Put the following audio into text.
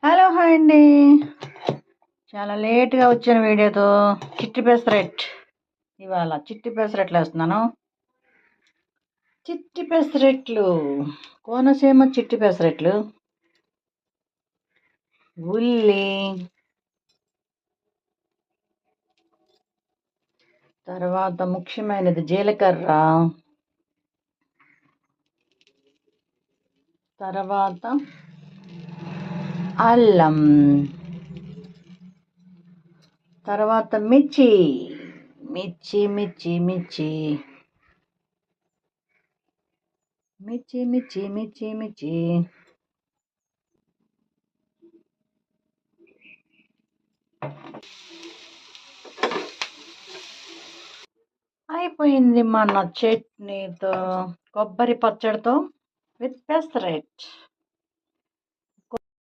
Hello hi అండి. చాలా లేట్గా వచ్చిన వీడియోతో చిట్టి పెసరెట్. ఇవాళ చిట్టి పెసరెట్లు వేస్తున్నాను. చిట్టి పెసరెట్లు, కోనసీమ చిట్టి పెసరెట్లు. ఉల్లి, తర్వాత ముఖ్యమైనది జీలకర్ర, తర్వాత అల్లం, తర్వాత మిర్చి మిర్చి మిర్చి మిర్చి మిర్చి మిర్చి మిర్చి మిర్చి అయిపోయింది మన చట్నీతో, కొబ్బరి పచ్చడితో విత్ పెసరెట్.